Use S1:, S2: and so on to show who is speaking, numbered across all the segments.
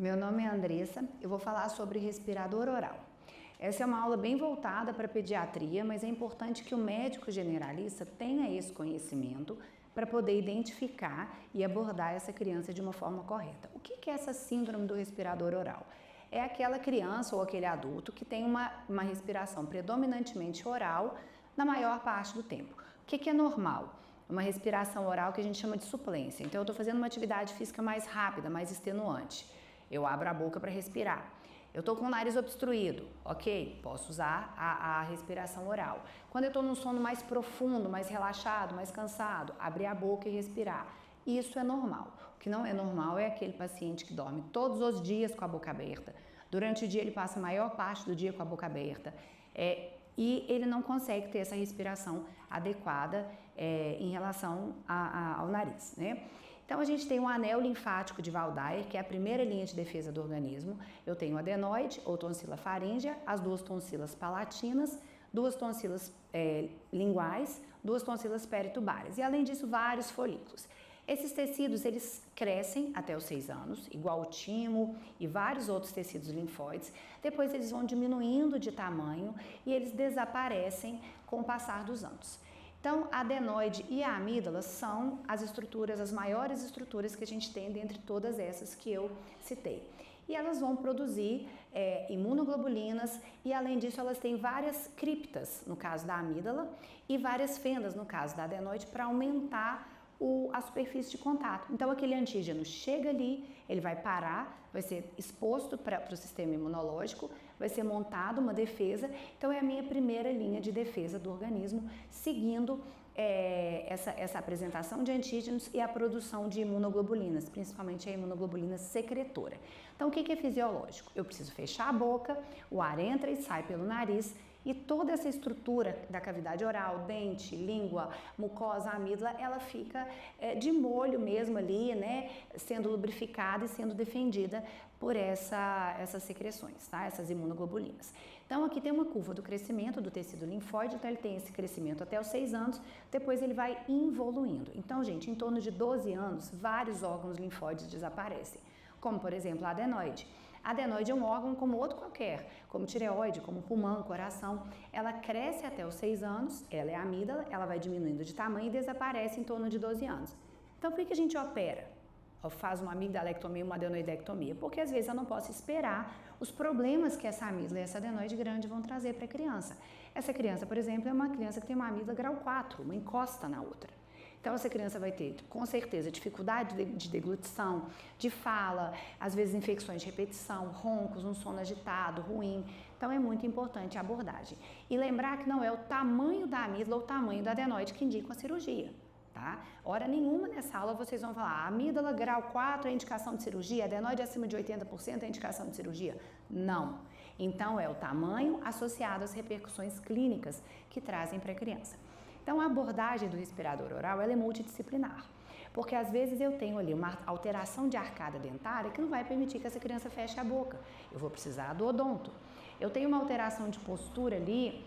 S1: Meu nome é Andressa, eu vou falar sobre respirador oral. Essa é uma aula bem voltada para a pediatria, mas é importante que o médico generalista tenha esse conhecimento para poder identificar e abordar essa criança de uma forma correta. O que é essa síndrome do respirador oral? É aquela criança ou aquele adulto que tem uma respiração predominantemente oral na maior parte do tempo. O que é normal? Uma respiração oral que a gente chama de suplência. Então eu estou fazendo uma atividade física mais rápida, mais extenuante. Eu abro a boca para respirar. Eu estou com o nariz obstruído, ok? Posso usar a respiração oral. Quando eu estou num sono mais profundo, mais relaxado, mais cansado, abrir a boca e respirar. Isso é normal. O que não é normal é aquele paciente que dorme todos os dias com a boca aberta. Durante o dia ele passa a maior parte do dia com a boca aberta. E ele não consegue ter essa respiração adequada em relação ao nariz, né? Então a gente tem um anel linfático de Waldeyer, que é a primeira linha de defesa do organismo. Eu tenho adenoide ou tonsila faríngea, as duas tonsilas palatinas, duas tonsilas linguais, duas tonsilas peritubárias e além disso vários folículos. Esses tecidos, eles crescem até os 6 anos, igual o timo e vários outros tecidos linfóides. Depois eles vão diminuindo de tamanho e eles desaparecem com o passar dos anos. Então, a adenoide e a amígdala são as maiores estruturas que a gente tem dentre todas essas que eu citei. E elas vão produzir imunoglobulinas e, além disso, elas têm várias criptas, no caso da amígdala, e várias fendas, no caso da adenoide, para aumentar a superfície de contato. Então aquele antígeno chega ali, ele vai parar, vai ser exposto para o sistema imunológico, vai ser montada uma defesa. Então é a minha primeira linha de defesa do organismo, seguindo essa apresentação de antígenos e a produção de imunoglobulinas, principalmente a imunoglobulina secretora. Então o que é fisiológico? Eu preciso fechar a boca, o ar entra e sai pelo nariz, e toda essa estrutura da cavidade oral, dente, língua, mucosa, amígdala, ela fica de molho mesmo ali, né, sendo lubrificada e sendo defendida por essas secreções, tá? Essas imunoglobulinas. Então aqui tem uma curva do crescimento do tecido linfóide, então ele tem esse crescimento até os 6 anos, depois ele vai involuindo. Então, gente, em torno de 12 anos, vários órgãos linfóides desaparecem, como por exemplo a adenoide. A adenoide é um órgão como outro qualquer, como tireoide, como pulmão, coração. Ela cresce até os 6 anos, ela é a amígdala, ela vai diminuindo de tamanho e desaparece em torno de 12 anos. Então, por que a gente opera? Faz uma amigdalectomia e uma adenoidectomia? Porque às vezes eu não posso esperar os problemas que essa amígdala e essa adenoide grande vão trazer para a criança. Essa criança, por exemplo, é uma criança que tem uma amígdala grau 4, uma encosta na outra. Então essa criança vai ter, com certeza, dificuldade de deglutição, de fala, às vezes infecções de repetição, roncos, um sono agitado, ruim. Então é muito importante a abordagem. E lembrar que não é o tamanho da amígdala ou o tamanho da adenoide que indica a cirurgia, tá? Hora nenhuma nessa aula vocês vão falar, amígdala grau 4 é indicação de cirurgia, adenoide acima de 80% é indicação de cirurgia. Não. Então é o tamanho associado às repercussões clínicas que trazem para a criança. Então, a abordagem do respirador oral ela é multidisciplinar, porque às vezes eu tenho ali uma alteração de arcada dentária que não vai permitir que essa criança feche a boca. Eu vou precisar do odonto. Eu tenho uma alteração de postura ali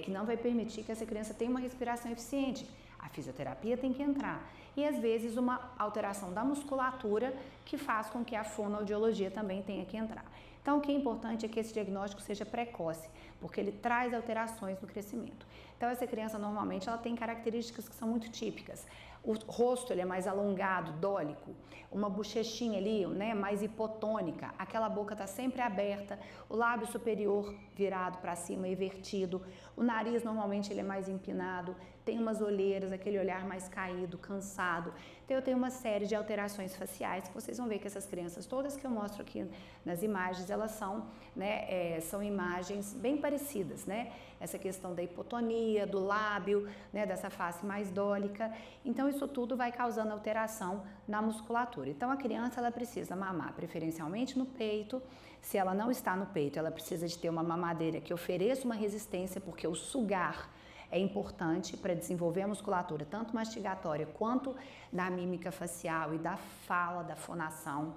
S1: que não vai permitir que essa criança tenha uma respiração eficiente. A fisioterapia tem que entrar. E às vezes uma alteração da musculatura que faz com que a fonoaudiologia também tenha que entrar. Então o que é importante é que esse diagnóstico seja precoce, porque ele traz alterações no crescimento. Então essa criança normalmente ela tem características que são muito típicas. O rosto ele é mais alongado, dólico, uma bochechinha ali, né, mais hipotônica, aquela boca está sempre aberta, o lábio superior virado para cima e vertido, o nariz normalmente ele é mais empinado, tem umas olheiras, aquele olhar mais caído, cansado. Então eu tenho uma série de alterações faciais que vocês vão ver que essas crianças todas que eu mostro aqui nas imagens, elas são, né, são imagens bem parecidas, né? Essa questão da hipotonia, do lábio, né, dessa face mais dólica. Então isso tudo vai causando alteração na musculatura. Então a criança ela precisa mamar preferencialmente no peito. Se ela não está no peito, ela precisa de ter uma mamadeira que ofereça uma resistência, porque o sugar é importante para desenvolver a musculatura, tanto mastigatória quanto da mímica facial e da fala, da fonação.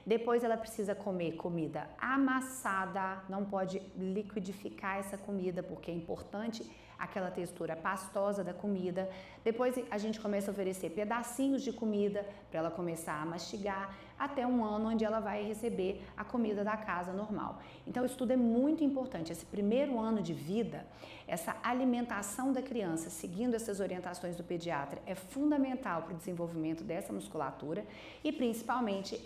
S1: Depois ela precisa comer comida amassada, não pode liquidificar essa comida porque é importante aquela textura pastosa da comida. Depois a gente começa a oferecer pedacinhos de comida para ela começar a mastigar. até 1 ano, onde ela vai receber a comida da casa normal. Então, isso tudo é muito importante. Esse primeiro ano de vida, essa alimentação da criança, seguindo essas orientações do pediatra, é fundamental para o desenvolvimento dessa musculatura e, principalmente,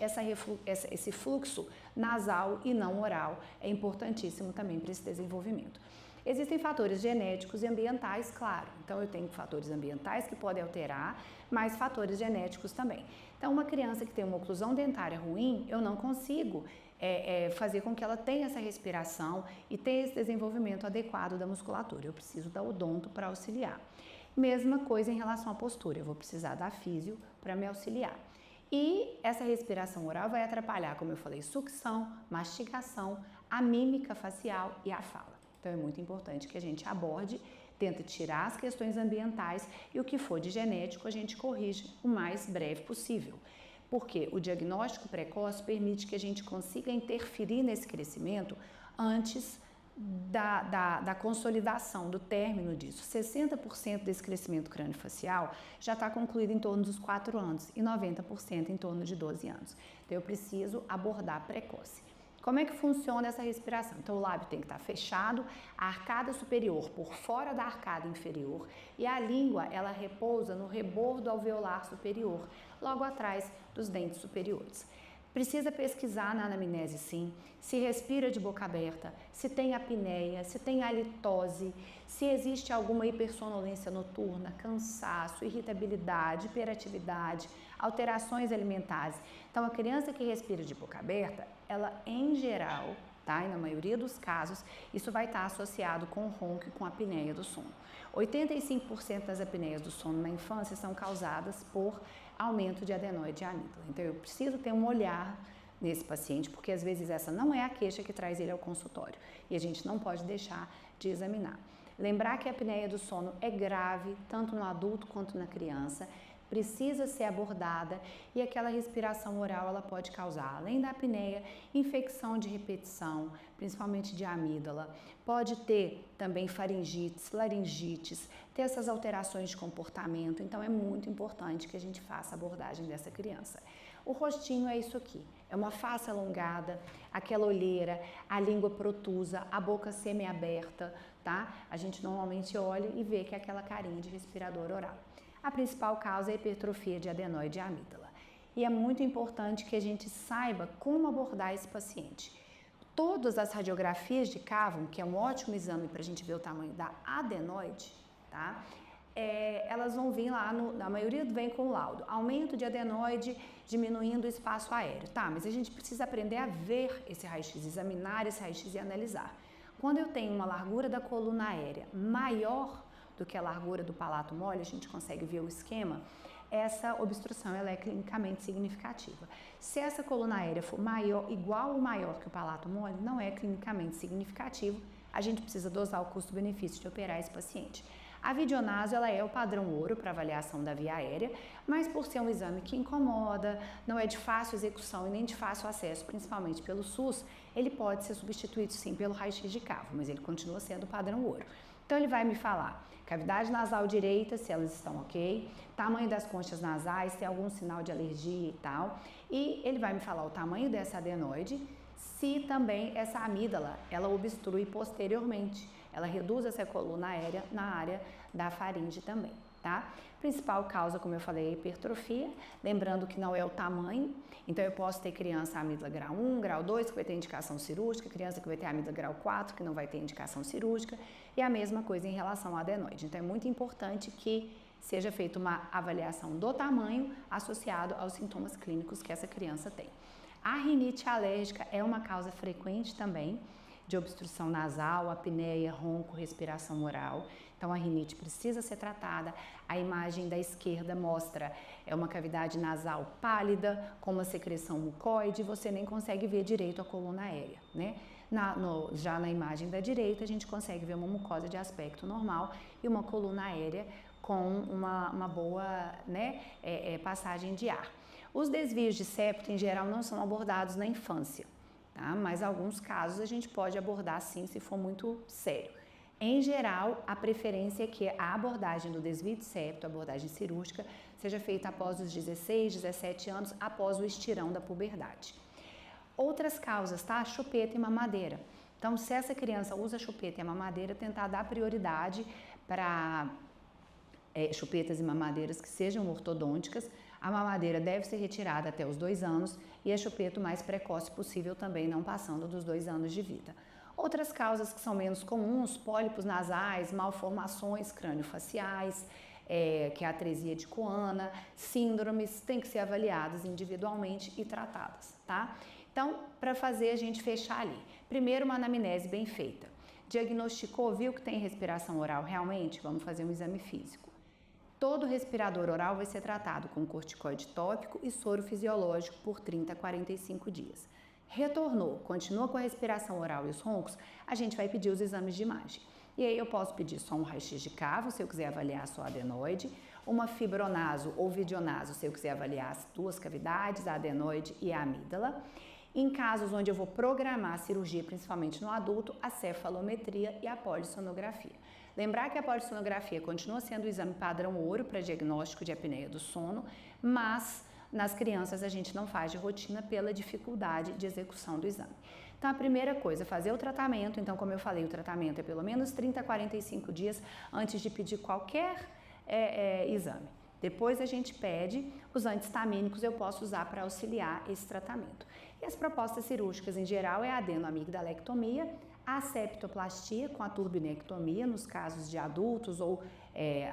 S1: esse fluxo nasal e não oral é importantíssimo também para esse desenvolvimento. Existem fatores genéticos e ambientais, claro. Então, eu tenho fatores ambientais que podem alterar, mas fatores genéticos também. Então, uma criança que tem uma oclusão dentária ruim, eu não consigo fazer com que ela tenha essa respiração e tenha esse desenvolvimento adequado da musculatura. Eu preciso da odonto para auxiliar. Mesma coisa em relação à postura. Eu vou precisar da físio para me auxiliar. E essa respiração oral vai atrapalhar, como eu falei, sucção, mastigação, a mímica facial e a fala. Então, é muito importante que a gente aborde, tenta tirar as questões ambientais e o que for de genético a gente corrige o mais breve possível. Porque o diagnóstico precoce permite que a gente consiga interferir nesse crescimento antes da consolidação, do término disso. 60% desse crescimento crâniofacial já está concluído em torno dos 4 anos e 90% em torno de 12 anos. Então, eu preciso abordar precoce. Como é que funciona essa respiração? Então, o lábio tem que estar fechado, a arcada superior por fora da arcada inferior e a língua, ela repousa no rebordo alveolar superior, logo atrás dos dentes superiores. Precisa pesquisar na anamnese, sim, se respira de boca aberta, se tem apneia, se tem halitose, se existe alguma hipersonolência noturna, cansaço, irritabilidade, hiperatividade, alterações alimentares. Então, a criança que respira de boca aberta, ela em geral, tá? E na maioria dos casos, isso vai estar associado com o ronco e com a apneia do sono. 85% das apneias do sono na infância são causadas por aumento de adenoide e amígdala. Então, eu preciso ter um olhar nesse paciente, porque às vezes essa não é a queixa que traz ele ao consultório e a gente não pode deixar de examinar. Lembrar que a apneia do sono é grave, tanto no adulto quanto na criança, precisa ser abordada e aquela respiração oral ela pode causar, além da apneia, infecção de repetição, principalmente de amígdala, pode ter também faringites, laringites, ter essas alterações de comportamento, então é muito importante que a gente faça a abordagem dessa criança. O rostinho é isso aqui, é uma face alongada, aquela olheira, a língua protusa, a boca semi-aberta, tá? A gente normalmente olha e vê que é aquela carinha de respirador oral. A principal causa é a hipertrofia de adenoide e amígdala. E é muito importante que a gente saiba como abordar esse paciente. Todas as radiografias de cávum, que é um ótimo exame para a gente ver o tamanho da adenoide, tá? Elas vão vir lá, a maioria vem com laudo. Aumento de adenoide, diminuindo o espaço aéreo. Tá, mas a gente precisa aprender a ver esse raio-x, examinar esse raio-x e analisar. Quando eu tenho uma largura da coluna aérea maior do que a largura do palato mole, a gente consegue ver o esquema, essa obstrução ela é clinicamente significativa. Se essa coluna aérea for maior, igual ou maior que o palato mole, não é clinicamente significativo, a gente precisa dosar o custo-benefício de operar esse paciente. A videonase ela é o padrão ouro para avaliação da via aérea, mas por ser um exame que incomoda, não é de fácil execução e nem de fácil acesso, principalmente pelo SUS, ele pode ser substituído sim pelo raio-x de cavo, mas ele continua sendo o padrão ouro. Então, ele vai me falar cavidade nasal direita, se elas estão ok, tamanho das conchas nasais, se tem algum sinal de alergia e tal, e ele vai me falar o tamanho dessa adenoide, se também essa amígdala, ela obstrui posteriormente, ela reduz essa coluna aérea na área da faringe também, tá? Principal causa, como eu falei, é a hipertrofia, lembrando que não é o tamanho, então eu posso ter criança amígdala grau 1, grau 2, que vai ter indicação cirúrgica, criança que vai ter amígdala grau 4, que não vai ter indicação cirúrgica, e a mesma coisa em relação ao adenoide. Então é muito importante que seja feita uma avaliação do tamanho associado aos sintomas clínicos que essa criança tem. A rinite alérgica é uma causa frequente também de obstrução nasal, apneia, ronco, respiração oral. Então, a rinite precisa ser tratada. A imagem da esquerda mostra uma cavidade nasal pálida, com uma secreção mucoide, você nem consegue ver direito a coluna aérea, né? Já na imagem da direita, a gente consegue ver uma mucosa de aspecto normal e uma coluna aérea com uma boa, né, passagem de ar. Os desvios de septo, em geral, não são abordados na infância, tá? Mas alguns casos a gente pode abordar sim, se for muito sério. Em geral, a preferência é que a abordagem do desvio de septo, a abordagem cirúrgica, seja feita após os 16, 17 anos, após o estirão da puberdade. Outras causas, tá? Chupeta e mamadeira. Então, se essa criança usa chupeta e mamadeira, tentar dar prioridade para chupetas e mamadeiras que sejam ortodônticas. A mamadeira deve ser retirada até os 2 anos e a chupeta o mais precoce possível também, não passando dos 2 anos de vida. Outras causas que são menos comuns, pólipos nasais, malformações crâniofaciais, que é a atresia de Coana, síndromes, têm que ser avaliadas individualmente e tratadas, tá? Então, para fazer a gente fechar ali, primeiro uma anamnese bem feita. Diagnosticou, viu que tem respiração oral realmente? Vamos fazer um exame físico. Todo respirador oral vai ser tratado com corticoide tópico e soro fisiológico por 30 a 45 dias. Retornou, continua com a respiração oral e os roncos, a gente vai pedir os exames de imagem. E aí eu posso pedir só um raio-x de cavo, se eu quiser avaliar só a adenoide, uma fibronaso ou videonaso, se eu quiser avaliar as 2 cavidades, a adenoide e a amígdala. Em casos onde eu vou programar a cirurgia, principalmente no adulto, a cefalometria e a polissonografia. Lembrar que a polissonografia continua sendo o exame padrão ouro para diagnóstico de apneia do sono, mas nas crianças a gente não faz de rotina pela dificuldade de execução do exame. Então, a primeira coisa, fazer o tratamento. Então, como eu falei, o tratamento é pelo menos 30 a 45 dias antes de pedir qualquer exame. Depois a gente pede os antihistamínicos, eu posso usar para auxiliar esse tratamento. E as propostas cirúrgicas em geral é a adenoamigdalectomia, a septoplastia com a turbinectomia nos casos de adultos ou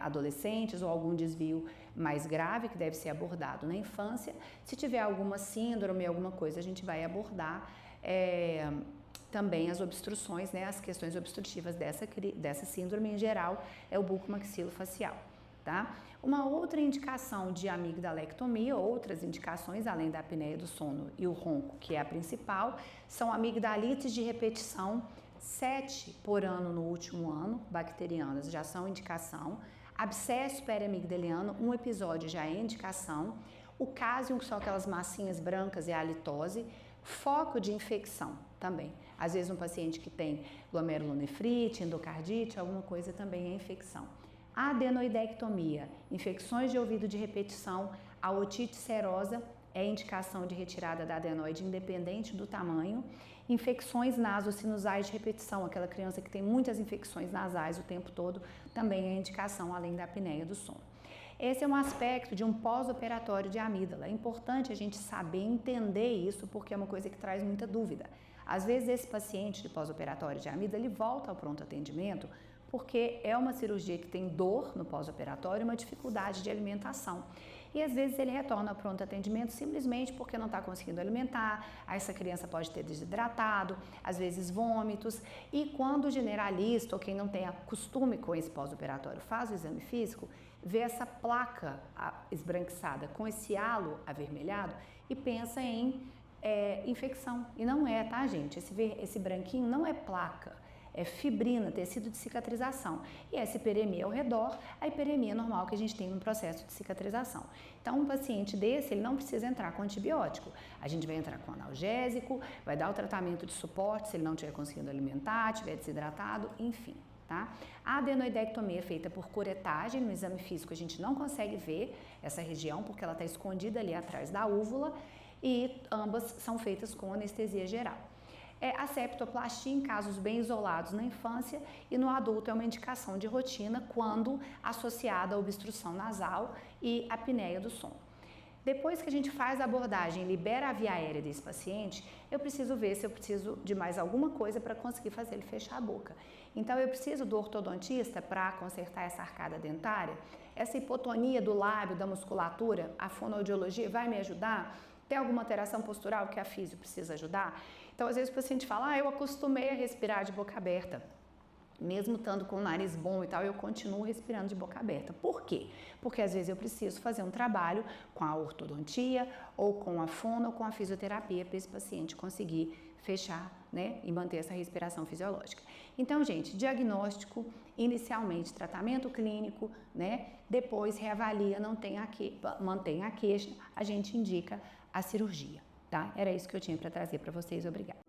S1: adolescentes ou algum desvio mais grave que deve ser abordado na infância. Se tiver alguma síndrome, alguma coisa, a gente vai abordar também as obstruções, né, as questões obstrutivas dessa síndrome em geral é o bucomaxilofacial. Tá? Uma outra indicação de amigdalectomia, outras indicações além da apneia do sono e o ronco, que é a principal, são amigdalites de repetição, 7 por ano no último ano, bacterianas já são indicação, abscesso periamigdaliano, um episódio já é indicação, o cásium, que são aquelas massinhas brancas, é a halitose, foco de infecção também. Às vezes um paciente que tem glomerulonefrite, endocardite, alguma coisa também é infecção. A adenoidectomia, infecções de ouvido de repetição, a otite serosa é indicação de retirada da adenoide independente do tamanho, infecções nasosinusais de repetição, aquela criança que tem muitas infecções nasais o tempo todo, também é indicação além da apneia do sono. Esse é um aspecto de um pós-operatório de amígdala. É importante a gente saber entender isso porque é uma coisa que traz muita dúvida. Às vezes esse paciente de pós-operatório de amígdala, ele volta ao pronto atendimento porque é uma cirurgia que tem dor no pós-operatório e uma dificuldade de alimentação. E às vezes ele retorna ao pronto atendimento simplesmente porque não está conseguindo alimentar, aí essa criança pode ter desidratado, às vezes vômitos, e quando o generalista ou quem não tem costume com esse pós-operatório faz o exame físico, vê essa placa esbranquiçada com esse halo avermelhado e pensa em infecção. E não é, tá, gente? Esse branquinho não é placa. É fibrina, tecido de cicatrização. E essa hiperemia ao redor, a hiperemia normal que a gente tem no processo de cicatrização. Então, um paciente desse, ele não precisa entrar com antibiótico. A gente vai entrar com analgésico, vai dar o tratamento de suporte se ele não estiver conseguindo alimentar, estiver desidratado, enfim. Tá? A adenoidectomia é feita por curetagem, no exame físico a gente não consegue ver essa região porque ela está escondida ali atrás da úvula e ambas são feitas com anestesia geral. A septoplastia em casos bem isolados na infância e no adulto é uma indicação de rotina quando associada à obstrução nasal e apneia do sono. Depois que a gente faz a abordagem, libera a via aérea desse paciente, eu preciso ver se eu preciso de mais alguma coisa para conseguir fazer ele fechar a boca. Então eu preciso do ortodontista para consertar essa arcada dentária, essa hipotonia do lábio, da musculatura, a fonoaudiologia vai me ajudar? Tem alguma alteração postural que a físio precisa ajudar? Então, às vezes o paciente fala, eu acostumei a respirar de boca aberta. Mesmo estando com o nariz bom e tal, eu continuo respirando de boca aberta. Por quê? Porque às vezes eu preciso fazer um trabalho com a ortodontia, ou com a fono, ou com a fisioterapia, para esse paciente conseguir fechar, né, e manter essa respiração fisiológica. Então, gente, diagnóstico, inicialmente tratamento clínico, né, depois reavalia, mantém a queixa, a gente indica a cirurgia, tá? Era isso que eu tinha para trazer para vocês, obrigada.